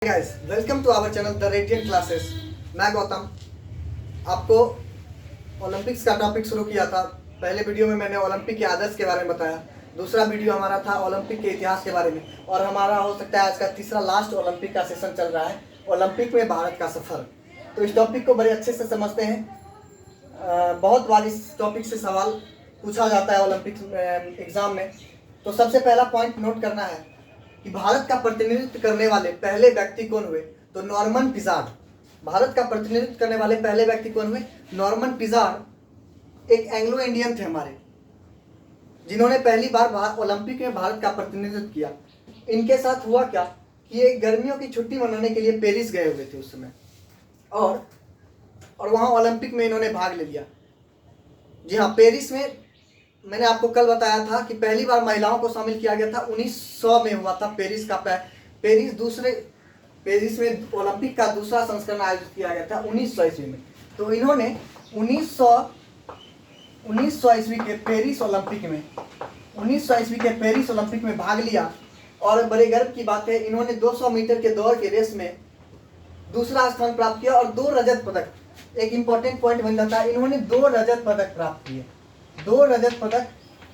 Guys, welcome to our channel the radiant classes. मैं गौतम आपको Olympics का टॉपिक शुरू किया था। पहले वीडियो में मैंने ओलंपिक के आदर्श के बारे में बताया। दूसरा वीडियो हमारा था ओलंपिक के इतिहास के बारे में, और हमारा हो सकता है आज का तीसरा लास्ट ओलंपिक का सेशन चल रहा है, ओलंपिक में भारत का सफर। तो इस टॉपिक को बड़े अच्छे से समझते हैं। बहुत बार इस टॉपिक से सवाल पूछा जाता है ओलंपिक एग्जाम में। तो सबसे पहला पॉइंट नोट करना है कि भारत का प्रतिनिधित्व करने वाले पहले व्यक्ति कौन हुए। तो नॉर्मन पिज़ार्ड। भारत का प्रतिनिधित्व करने वाले पहले व्यक्ति कौन हुए? नॉर्मन पिज़ार्ड एक एंग्लो इंडियन थे हमारे, जिन्होंने पहली बार ओलंपिक में भारत का प्रतिनिधित्व किया। इनके साथ हुआ क्या कि ये गर्मियों की छुट्टी मनाने के लिए पेरिस गए हुए थे उस समय, और वहाँ ओलंपिक में इन्होंने भाग ले लिया। जी हाँ, पेरिस में मैंने आपको कल बताया था कि पहली बार महिलाओं को शामिल किया गया था 1900 में हुआ था। पेरिस में ओलंपिक का दूसरा संस्करण आयोजित किया गया था 1900 ईस्वी में। तो इन्होंने 1900 ईस्वी के पेरिस ओलंपिक में भाग लिया। और बड़े गर्व की बात है, इन्होंने 200 मीटर के दौड़ के रेस में दूसरा स्थान प्राप्त किया और 2 रजत पदक। एक इंपॉर्टेंट पॉइंट बन जाता है, इन्होंने 2 रजत पदक प्राप्त किए। 2 रजत पदक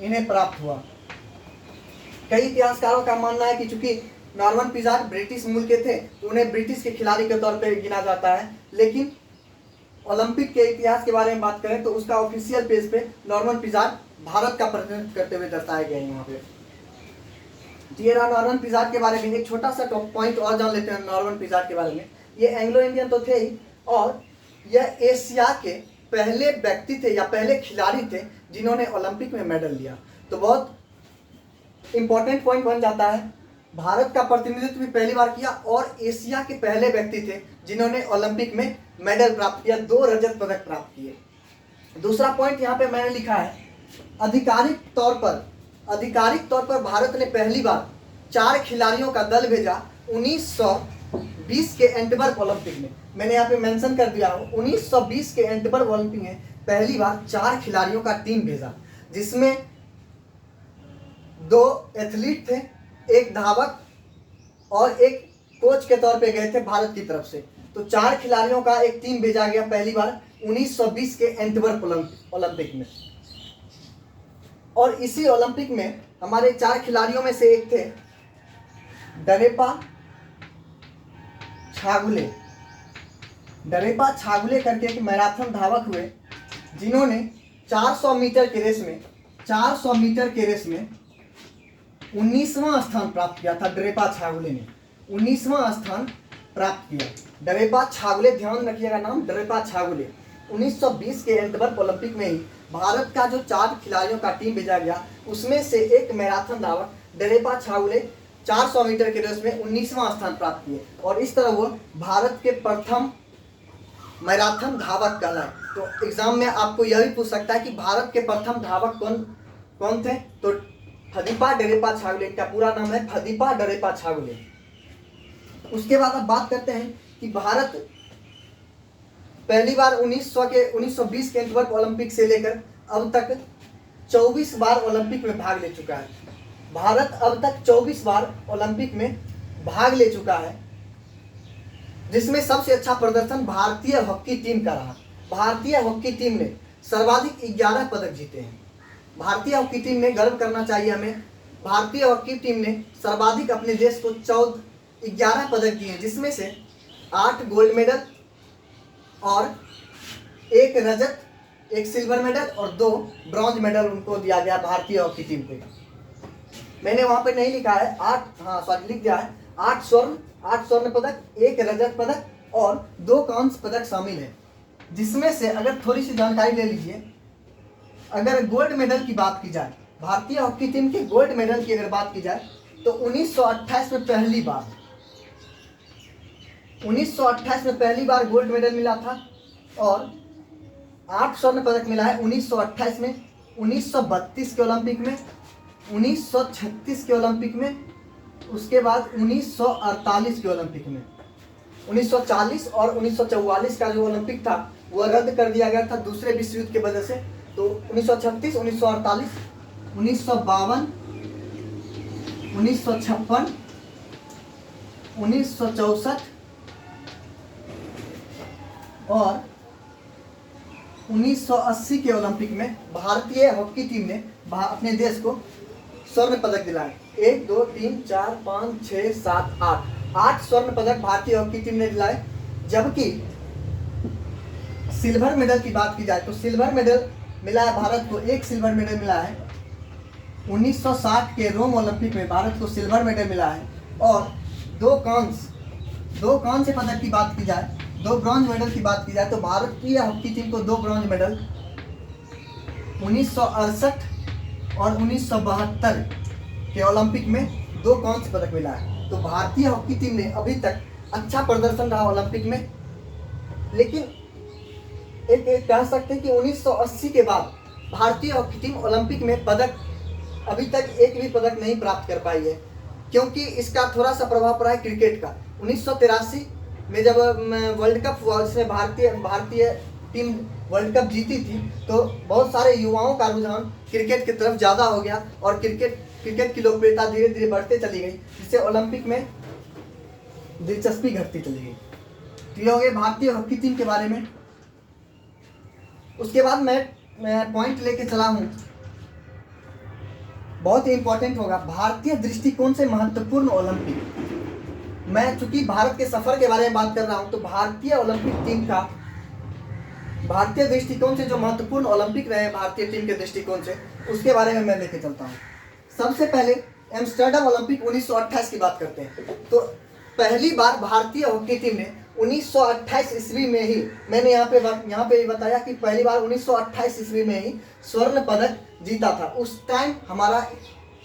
इन्हें प्राप्त हुआ। कई इतिहासकारों का मानना है कि चूंकि नॉर्मन पिज़ार्ड ब्रिटिश मूल के थे, उन्हें ब्रिटिश के खिलाड़ी के तौर पर गिना जाता है। लेकिन ओलंपिक के इतिहास के बारे में बात करें तो उसका ऑफिशियल पेज पे नॉर्मन पिज़ार्ड भारत का प्रतिनिधित्व करते हुए दर्शाए गए हैं। यहाँ पे नॉर्मन पिज़ार्ड के बारे में एक छोटा सा पॉइंट और जान लेते हैं। नॉर्मन पिज़ार्ड के बारे में, ये एंग्लो इंडियन तो थे ही, और यह एशिया के पहले व्यक्ति थे या पहले खिलाड़ी थे जिन्होंने ओलंपिक में मेडल लिया। तो बहुत इंपॉर्टेंट पॉइंट बन जाता है, भारत का प्रतिनिधित्व भी पहली बार किया और एशिया के पहले व्यक्ति थे जिन्होंने ओलंपिक में मेडल प्राप्त किया, 2 रजत पदक प्राप्त किए। दूसरा पॉइंट यहाँ पे मैंने लिखा है, आधिकारिक तौर पर भारत ने पहली बार 4 खिलाड़ियों का दल भेजा 1920 के एंटवर्प ओलंपिक में। मैंने यहाँ पे मेंशन कर दिया हूँ, 1920 के एंटवर्प ओलंपिक में पहली बार 4 खिलाड़ियों का टीम भेजा, जिसमें 2 एथलीट थे, एक धावक और एक कोच के तौर पे गए थे भारत की तरफ से। तो 4 खिलाड़ियों का एक टीम भेजा गया पहली बार 1920 के एंटवर्प ओलंपिक में। और इसी ओलंपिक में हमारे 4 खिलाड़ियों में से एक थे डरेपा छागुले करके एक मैराथन धावक हुए, जिन्होंने 400 मीटर के रेस में 19वां स्थान प्राप्त किया था। डरेपा छागुले ने 19वां स्थान प्राप्त किया। डरेपा छागुले, ध्यान रखिएगा नाम, डरेपा छागुले। 1920 के एंटवर्प ओलंपिक में ही भारत का जो 4 खिलाड़ियों का टीम भेजा गया, उसमें से एक मैराथन धावक डरेपा छागुले 400 मीटर के रेस में 19वां स्थान प्राप्त किए, और इस तरह वो भारत के प्रथम मैराथन धावक कहलाए। तो एग्जाम में आपको यह भी पूछ सकता है कि भारत के प्रथम धावक कौन थे? तो फदीपा डरेपा छागुले, इनका पूरा नाम है फदीपा डरेपा छागुले। उसके बाद अब बात करते हैं कि भारत पहली बार 1920 के एंटवर्प ओलंपिक से लेकर अब तक 24 बार ओलंपिक में भाग ले चुका है। भारत अब तक 24 बार ओलंपिक में भाग ले चुका है, जिसमें सबसे अच्छा प्रदर्शन भारतीय हॉकी टीम का रहा। भारतीय हॉकी टीम ने सर्वाधिक 11 पदक जीते हैं। भारतीय हॉकी टीम ने गर्व करना चाहिए हमें, भारतीय हॉकी टीम ने सर्वाधिक अपने देश को 11 पदक दिए, जिसमें से 8 गोल्ड मेडल और 1 रजत, 1 सिल्वर मेडल और 2 ब्रॉन्ज मेडल उनको दिया गया भारतीय हॉकी टीम को। मैंने वहां पे नहीं लिखा है, लिख दिया है 8 स्वर्ण पदक, 1 रजत पदक और 2 कांस्य पदक शामिल है। जिसमें से अगर थोड़ी सी जानकारी ले लीजिए, अगर गोल्ड मेडल की बात की जाए, भारतीय हॉकी टीम के गोल्ड मेडल की अगर बात की जाए तो 1928 में पहली बार गोल्ड मेडल मिला था, और 8 स्वर्ण पदक मिला है 1928 में, 1932 के ओलंपिक में, 1936 के ओलंपिक में, उसके बाद 1948 के ओलंपिक में। 1940 और 1944 का जो ओलंपिक था वह रद्द कर दिया गया था दूसरे विश्व युद्ध की वजह से। तो 1936, 1948, 1952, 1956, 1964 और 1980 के ओलंपिक में भारतीय हॉकी टीम ने अपने देश को स्वर्ण पदक दिलाए। 1 2 3 4 5 6 7 8 स्वर्ण पदक भारतीय हॉकी टीम ने दिलाए। जबकि सिल्वर मेडल की बात की जाए तो सिल्वर मेडल मिला है भारत को, एक सिल्वर मेडल मिला है 1960 के रोम ओलंपिक में भारत को सिल्वर मेडल मिला है। और दो कांस्य पदक की बात की जाए, 2 ब्रॉन्ज मेडल की बात की जाए तो भारतीय हॉकी टीम को 2 ब्रॉन्ज मेडल 1968 और 1972 के ओलंपिक में 2 कांस्य पदक मिला है। तो भारतीय हॉकी टीम ने अभी तक अच्छा प्रदर्शन रहा ओलंपिक में। लेकिन एक कह सकते हैं कि 1980 के बाद भारतीय हॉकी टीम ओलंपिक में पदक अभी तक एक भी पदक नहीं प्राप्त कर पाई है, क्योंकि इसका थोड़ा सा प्रभाव पड़ा है क्रिकेट का। 1983 में जब वर्ल्ड कप हुआ, जिसमें भारतीय टीम वर्ल्ड कप जीती थी, तो बहुत सारे युवाओं का रुझान क्रिकेट की तरफ ज़्यादा हो गया और क्रिकेट की लोकप्रियता धीरे धीरे बढ़ते चली गई, जिससे ओलंपिक में दिलचस्पी घटती चली गई। तो ये हो गए भारतीय हॉकी टीम के बारे में। उसके बाद मैं पॉइंट लेके चला हूँ, बहुत ही इंपॉर्टेंट होगा, भारतीय दृष्टिकोण से महत्वपूर्ण ओलंपिक। मैं चूंकि भारत के सफर के बारे में बात कर रहा हूँ, तो भारतीय ओलंपिक टीम का भारतीय दृष्टिकोण से जो महत्वपूर्ण ओलंपिक रहे भारतीय टीम के दृष्टिकोण से, उसके बारे में मैं लेके चलता हूँ। सबसे पहले एम्स्टर्डम ओलंपिक 1928 की बात करते हैं। तो पहली बार भारतीय हॉकी टीम ने 1928 ईस्वी में ही, मैंने यहाँ पे बताया कि पहली बार 1928 ईस्वी में ही स्वर्ण पदक जीता था। उस टाइम हमारा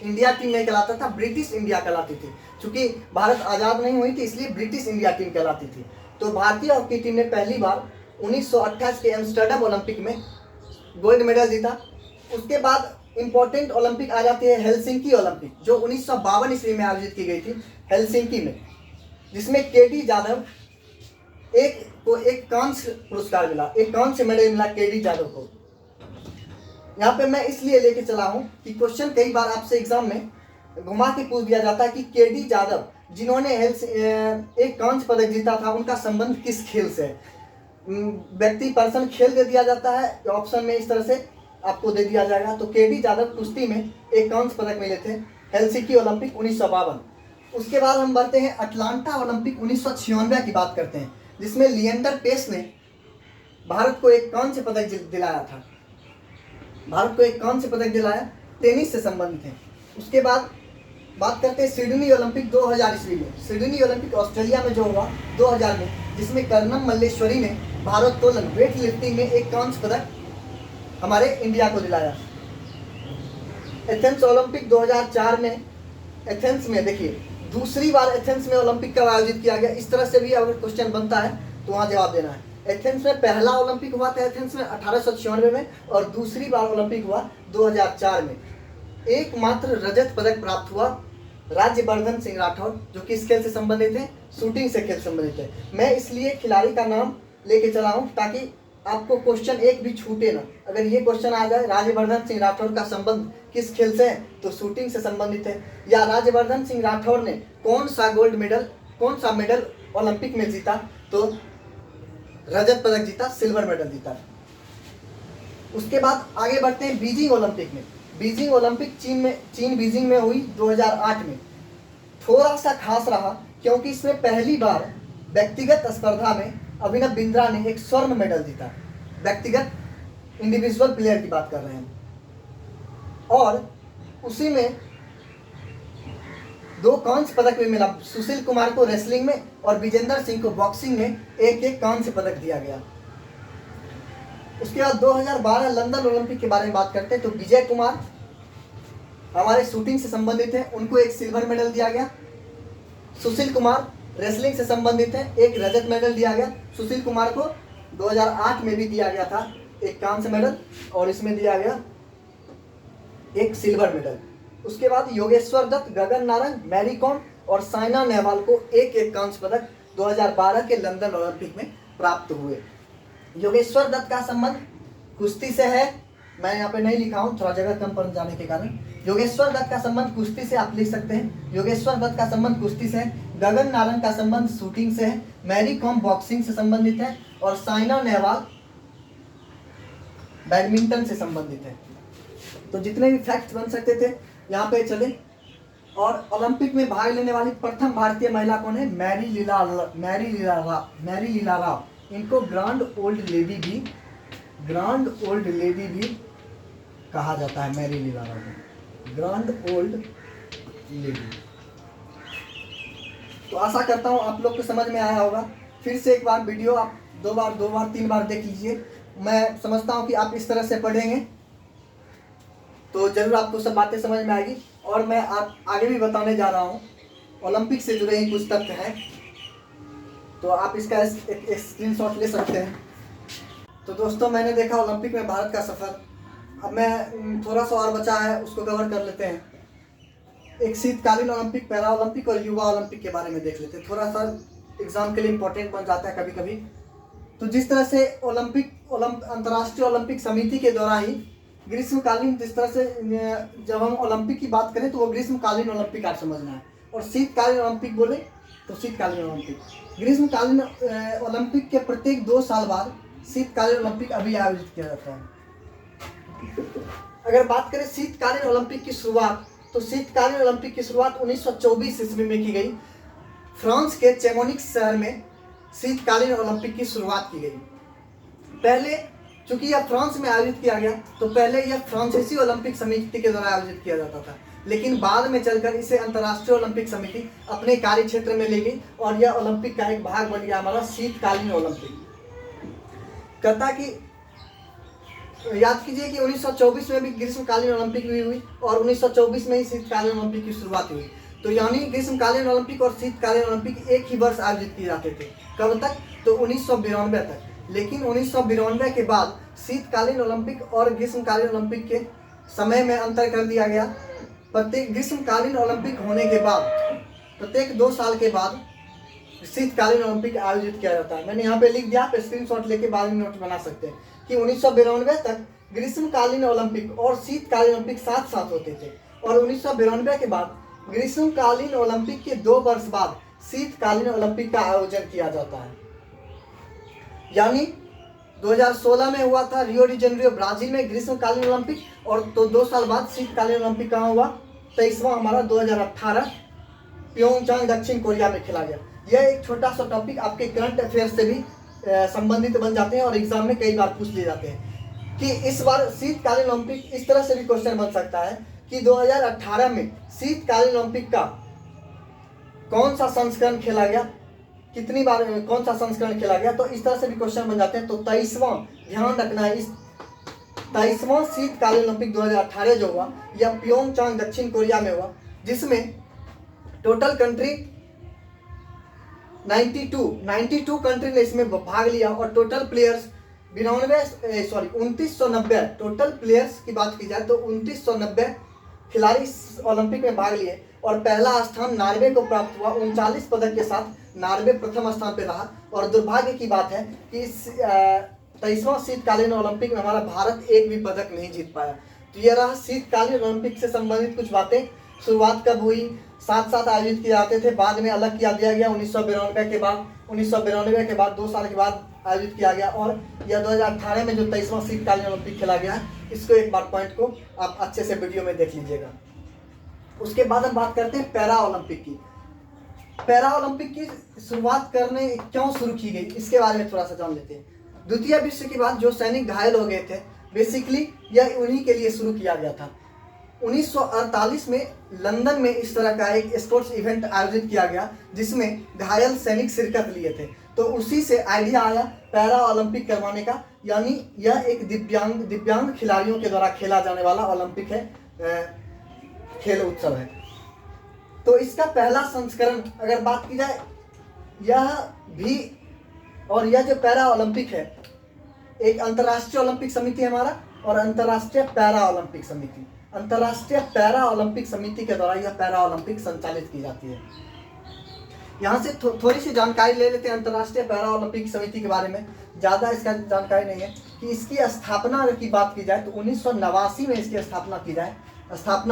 इंडिया टीम नहीं कहलाता था, ब्रिटिश इंडिया कहलाती थी। चूंकि भारत आज़ाद नहीं हुई थी, इसलिए ब्रिटिश इंडिया टीम कहलाती थी। तो भारतीय हॉकी टीम ने पहली बार 1928 के एम्स्टर्डम ओलंपिक में गोल्ड मेडल जीता। उसके बाद इंपॉर्टेंट ओलंपिक आ जाती है हेलसिंकी ओलंपिक, जो 1952 ईस्वी में आयोजित की गई थी हेलसिंकी में, जिसमें केडी जाधव को एक कांस्य पुरस्कार मिला, एक कांस्य मेडल मिला केडी जाधव को। यहाँ पे मैं इसलिए लेके चला हूँ कि क्वेश्चन कई बार आपसे एग्जाम में घुमा के पूछ दिया जाता है कि केडी जाधव जिन्होंने एक कांस्य पदक जीता था, उनका संबंध किस खेल से है। व्यक्ति पर्सन खेल दे दिया जाता है, ऑप्शन में इस तरह से आपको दे दिया जाएगा। तो केडी जाधव कुश्ती में एक कांस्य पदक मिले थे हेलसिंकी ओलंपिक 1952। उसके बाद हम बढ़ते हैं अटलांटा ओलंपिक 1996 की बात करते हैं, जिसमें लिएंडर पेस ने भारत को एक कांस्य पदक दिलाया था। भारत को एक कांस्य पदक दिलाया, टेनिस से संबंधित है। उसके बाद बात करते हैं सिडनी ओलंपिक 2000 ईस्वी में। सिडनी ओलंपिक ऑस्ट्रेलिया में जो हुआ 2000 में, जिसमें कर्णम मल्लेश्वरी ने भारोत्तोलन वेट लिफ्टिंग में एक कांस्य पदक हमारे इंडिया को दिलाया। एथेंस ओलंपिक 2004 में, एथेंस में देखिए दूसरी बार एथेंस में ओलंपिक कब आयोजित किया गया, इस तरह से भी अगर क्वेश्चन बनता है तो वहाँ जवाब देना है। एथेंस में पहला ओलंपिक हुआ था एथेंस में 1896 में, और दूसरी बार ओलंपिक हुआ 2004 में। एकमात्र रजत पदक प्राप्त हुआ राज्यवर्धन सिंह राठौर, जो कि इस खेल से संबंधित है, शूटिंग से खेल संबंधित है। मैं इसलिए खिलाड़ी का नाम लेके चला हूँ ताकि आपको क्वेश्चन एक भी छूटे ना। अगर ये क्वेश्चन आ जाए राज्यवर्धन सिंह राठौर का संबंध किस खेल से है, तो शूटिंग से संबंधित है। या राज्यवर्धन सिंह राठौर ने कौन सा मेडल ओलंपिक में जीता, तो रजत पदक जीता, सिल्वर मेडल जीता। उसके बाद आगे बढ़ते हैं बीजिंग ओलंपिक में। बीजिंग ओलंपिक चीन बीजिंग में हुई 2008 में। थोड़ा सा खास रहा क्योंकि इसमें पहली बार व्यक्तिगत स्पर्धा में अभिनव बिंद्रा ने एक स्वर्ण मेडल जीता। व्यक्तिगत इंडिविजुअल प्लेयर की बात कर रहे हैं। और उसी में 2 कांस्य पदक भी मिला। सुशील कुमार को रेसलिंग में और विजेंदर सिंह को बॉक्सिंग में एक कांस्य पदक दिया गया। उसके बाद 2012 लंदन ओलंपिक के बारे में बात करते हैं तो विजय कुमार हमारे शूटिंग से संबंधित है, उनको एक सिल्वर मेडल दिया गया। सुशील कुमार रेसलिंग से संबंधित है, एक रजत मेडल दिया गया। सुशील कुमार को 2008 में भी दिया गया था एक कांस्य मेडल, और इसमें दिया गया एक सिल्वर मेडल। उसके बाद योगेश्वर दत्त, गगन नारंग, मैरी कॉम और साइना नेहवाल को एक कांस्य पदक 2012 के लंदन ओलंपिक में प्राप्त हुए। योगेश्वर दत्त का संबंध कुश्ती से है, मैं यहाँ पे नहीं लिखा हूँ थोड़ा जगह कम पड़ जाने के कारण। योगेश्वर दत्त का संबंध कुश्ती से आप लिख सकते हैं। योगेश्वर दत्त का संबंध कुश्ती से है। गगन नारंग का संबंध शूटिंग से है, मैरी कॉम बॉक्सिंग से संबंधित है और साइना नेहवाल बैडमिंटन से संबंधित है। तो जितने भी फैक्ट्स बन सकते थे यहाँ पे चले। और ओलंपिक में भाग लेने वाली प्रथम भारतीय महिला कौन है? मैरी लीला राव। इनको ग्रांड ओल्ड लेडी भी कहा जाता है। मैरी लीला राव को ग्रांड ओल्ड लेडी। तो आशा करता हूँ आप लोग को समझ में आया होगा। फिर से एक बार वीडियो आप दो बार 3 बार देख लीजिए। मैं समझता हूँ कि आप इस तरह से पढ़ेंगे तो जरूर आपको सब बातें समझ में आएगी। और मैं आप आगे भी बताने जा रहा हूँ, ओलंपिक से जुड़े ही कुछ तथ्य हैं, तो आप इसका एक स्क्रीनशॉट ले सकते हैं। तो दोस्तों, मैंने देखा ओलंपिक में भारत का सफ़र। अब मैं थोड़ा सा और बचा है, उसको कवर कर लेते हैं। एक शीतकालीन ओलंपिक, पैरा ओलंपिक और युवा ओलंपिक के बारे में देख लेते हैं। थोड़ा सा एग्जाम के लिए इम्पोर्टेंट बन जाता है कभी कभी। तो जिस तरह से अंतर्राष्ट्रीय ओलंपिक समिति के द्वारा ही ग्रीष्मकालीन, जिस तरह से जब हम ओलंपिक की बात करें तो वो ग्रीष्मकालीन ओलंपिक आप समझना है, और शीतकालीन ओलंपिक बोले तो शीतकालीन ओलंपिक। ग्रीष्मकालीन ओलंपिक के प्रत्येक 2 साल बाद शीतकालीन ओलंपिक अभी आयोजित किया जाता है। अगर बात करें शीतकालीन ओलंपिक की शुरुआत, तो शीतकालीन ओलंपिक की शुरुआत 1924 ईस्वी में की गई। फ्रांस के चेमोनिक्स शहर में शीतकालीन ओलंपिक की शुरुआत की गई। पहले चूंकि यह फ्रांस में आयोजित किया गया, तो पहले यह फ्रांसीसी ओलंपिक समिति के द्वारा आयोजित किया जाता था, लेकिन बाद में चलकर इसे अंतर्राष्ट्रीय ओलंपिक समिति अपने कार्य क्षेत्र में ले गई और यह ओलंपिक का एक भाग बन गया हमारा शीतकालीन ओलंपिक। कहता कि याद कीजिए कि 1924 में भी ग्रीष्मकालीन ओलंपिक भी हुई और 1924 में ही शीतकालीन ओलंपिक की शुरुआत हुई। तो यानी ग्रीष्मकालीन ओलंपिक और शीतकालीन ओलंपिक एक ही वर्ष आयोजित किए जाते थे। कब तक? तो 1992 तक। लेकिन 1992 के बाद शीतकालीन ओलंपिक और ग्रीष्मकालीन ओलंपिक के समय में अंतर कर दिया गया। प्रत्येक ग्रीष्मकालीन ओलंपिक होने के बाद प्रत्येक 2 साल के बाद शीतकालीन ओलंपिक आयोजित किया जाता है। मैंने यहाँ पे लिख दिया, आप स्क्रीनशॉट लेके बाद में नोट बना सकते हैं कि 1992 तक ग्रीष्मकालीन ओलंपिक और शीतकालीन ओलंपिक साथ साथ होते थे, और 1992 के बाद ग्रीष्मकालीन ओलंपिक के 2 वर्ष बाद शीतकालीन ओलंपिक का आयोजन किया जाता है। यानी 2016 में हुआ था रियो डी जेनेरियो ब्राजील में ग्रीष्मकालीन ओलंपिक, और तो 2 साल बाद शीतकालीन ओलंपिक कहाँ हुआ? 23वां हमारा 2018 प्योंगचांग दक्षिण कोरिया में खेला गया। यह एक छोटा सा टॉपिक आपके करंट अफेयर से भी संबंधित बन जाते हैं और एग्जाम में कई बार पूछ लिए जाते हैं कि इस बार शीतकालीन ओलंपिक, इस तरह से भी क्वेश्चन बन सकता है कि 2018 में शीतकालीन ओलंपिक का कौन सा संस्करण खेला गया, कितनी बार कौन सा संस्करण खेला गया। तो इस तरह से भी क्वेश्चन बन जाते हैं। तो 23वां, ध्यान रखना है, इस 23वां शीतकालीन ओलंपिक 2018 जो हुआ यह प्योंगचांग दक्षिण कोरिया में हुआ, जिसमें टोटल कंट्री 92 कंट्री ने इसमें भाग लिया और टोटल प्लेयर्स 2990, टोटल प्लेयर्स की बात की जाए तो 2990 खिलाड़ी ओलंपिक में भाग लिए और पहला स्थान नॉर्वे को प्राप्त हुआ। 39 पदक के साथ नॉर्वे प्रथम स्थान पर रहा। और दुर्भाग्य की बात है कि इस 23वां शीतकालीन ओलंपिक में हमारा भारत एक भी पदक नहीं जीत पाया। तो यह रहा शीतकालीन ओलंपिक से संबंधित कुछ बातें। शुरुआत कब हुई? साथ आयोजित किए जाते थे, बाद में अलग किया दिया गया 1992 के बाद। 1992 के बाद 2 साल के बाद आयोजित किया गया, और यह 2018 में जो 23वां शीतकालीन ओलंपिक खेला गया है, इसको एक बार पॉइंट को आप अच्छे से वीडियो में देख लीजिएगा। उसके बाद हम बात करते हैं पैरा ओलंपिक की। पैरा ओलंपिक की शुरुआत करने क्यों शुरू की गई, इसके बारे में थोड़ा सा जान लेते हैं। द्वितीय विश्व के बाद जो सैनिक घायल हो गए थे, बेसिकली यह उन्हीं के लिए शुरू किया गया था। 1948 में लंदन में इस तरह का एक स्पोर्ट्स इवेंट आयोजित किया गया जिसमें घायल सैनिक शिरकत लिए थे। तो उसी से आइडिया आया पैरा ओलंपिक करवाने का। यानी यह एक दिव्यांग खिलाड़ियों के द्वारा खेला जाने वाला ओलंपिक है, खेल उत्सव है। तो इसका पहला संस्करण अगर बात की जाए, यह भी, और यह जो पैरा ओलंपिक है, एक अंतर्राष्ट्रीय ओलंपिक समिति है हमारा और अंतर्राष्ट्रीय पैरा ओलंपिक समिति। अंतर्राष्ट्रीय पैरा ओलंपिक समिति के द्वारा यह पैरा ओलंपिक संचालित की जाती है। यहाँ से थोड़ी सी जानकारी ले लेते हैं अंतर्राष्ट्रीय पैरा ओलंपिक समिति के बारे में। ज़्यादा इसका जानकारी नहीं है कि इसकी स्थापना की बात की जाए तो 1989 में इसकी स्थापना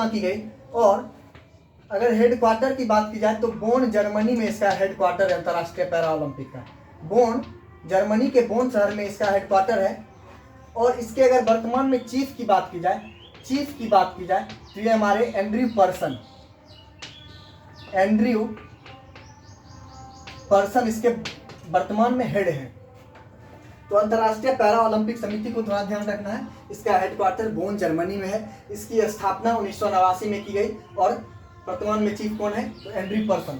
की गई, और अगर हेडक्वार्टर की बात की जाए तो बोन जर्मनी में इसका हेडक्वार्टर है अंतर्राष्ट्रीय पैरा ओलंपिक का। बोन जर्मनी के बोन शहर में इसका हेडक्वार्टर है। और इसके अगर वर्तमान में चीफ की बात की जाए तो ये हमारे एंड्रयू पर्सन इसके वर्तमान में हेड है। तो अंतर्राष्ट्रीय पैरा ओलंपिक समिति को थोड़ा ध्यान रखना है, इसका हेडक्वार्टर बोन जर्मनी में है। इसकी स्थापना 1989 में की गई और वर्तमान में चीफ कौन है? तो एंड्रयू पर्सन।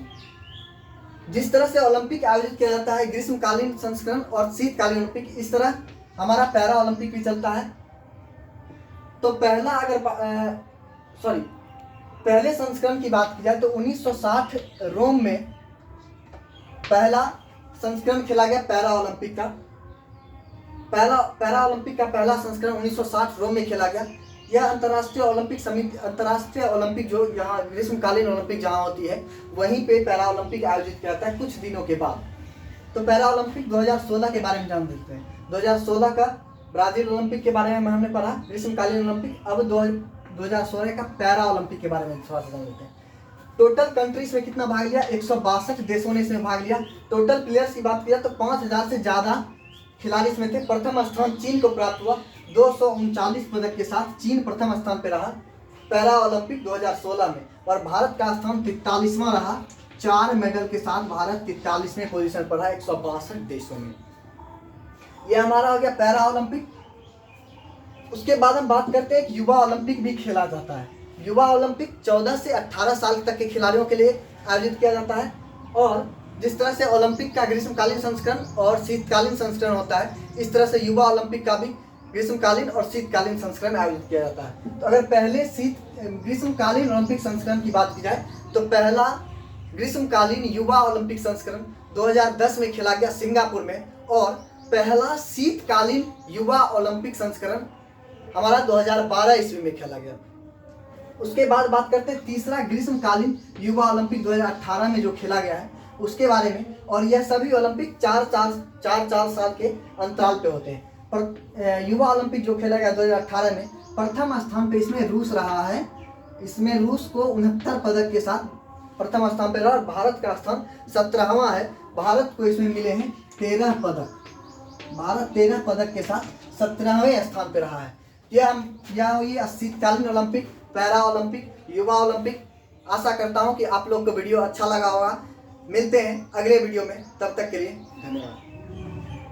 जिस तरह से ओलंपिक आयोजित किया जाता है ग्रीष्मकालीन संस्करण और शीतकालीन ओलंपिक, इस तरह हमारा पैरा ओलंपिक भी चलता है। तो पहले संस्करण की बात की जाए तो 1960 रोम में पहला संस्करण खेला गया पैरा ओलंपिक का। पैरा ओलंपिक का पहला संस्करण 1960 रोम में खेला गया। यह अंतर्राष्ट्रीय ओलंपिक जो यहाँ ग्रीष्मकालीन ओलंपिक जहाँ होती है वहीं पे पैरा ओलंपिक आयोजित किया जाता है कुछ दिनों के बाद। तो पैरा ओलंपिक 2016 के बारे में जान लेते हैं। 2016 का ब्राजील ओलंपिक के बारे में हमने पढ़ा, ग्रीष्मकालीन ओलंपिक। अब 2016 का पैरा ओलंपिक के बारे में थोड़ा सा जान लेते हैं। टोटल कंट्रीज में कितना भाग लिया? 162 देशों ने इसमें भाग लिया। टोटल प्लेयर्स की बात किया तो 5000 से ज़्यादा खिलाड़ी इसमें थे। प्रथम स्थान चीन को प्राप्त हुआ 239 पदक के साथ। चीन प्रथम स्थान पर रहा पैरा ओलंपिक 2016 में। और भारत का स्थान 43वां रहा, 4 मेडल के साथ भारत 43वें पोजीशन पर रहा 162 देशों में। यह हमारा हो गया पैरा ओलंपिक। उसके बाद हम बात करते हैं कि युवा ओलंपिक भी खेला जाता है। युवा ओलंपिक 14 से 18 साल तक के खिलाड़ियों के लिए आयोजित किया जाता है। और जिस तरह से ओलंपिक का ग्रीष्मकालीन संस्करण और शीतकालीन संस्करण होता है, इस तरह से युवा ओलंपिक का भी ग्रीष्मकालीन और शीतकालीन संस्करण आयोजित किया जाता है। तो अगर पहले ग्रीष्मकालीन ओलंपिक संस्करण की बात की जाए तो पहला ग्रीष्मकालीन युवा ओलंपिक संस्करण 2010 में खेला गया सिंगापुर में। और पहला शीतकालीन युवा ओलंपिक संस्करण हमारा 2012 ईस्वी में खेला गया। उसके बाद बात करते हैं तीसरा ग्रीष्मकालीन युवा ओलंपिक 2018 में जो खेला गया है उसके बारे में। और यह सभी ओलंपिक 4 साल के अंतराल पे होते हैं। पर युवा ओलंपिक जो खेला गया 2018 में, प्रथम स्थान पे इसमें रूस रहा है। इसमें रूस को 69 पदक के साथ प्रथम स्थान पे रहा और भारत का स्थान 17वां है। भारत को इसमें मिले हैं 13 पदक। भारत 13 पदक के साथ 17वें स्थान पे रहा है। यह शीतकालीन ओलंपिक, पैरा ओलंपिक, युवा ओलंपिक। आशा करता हूँ कि आप लोग को वीडियो अच्छा लगा होगा। मिलते हैं अगले वीडियो में, तब तक के लिए धन्यवाद।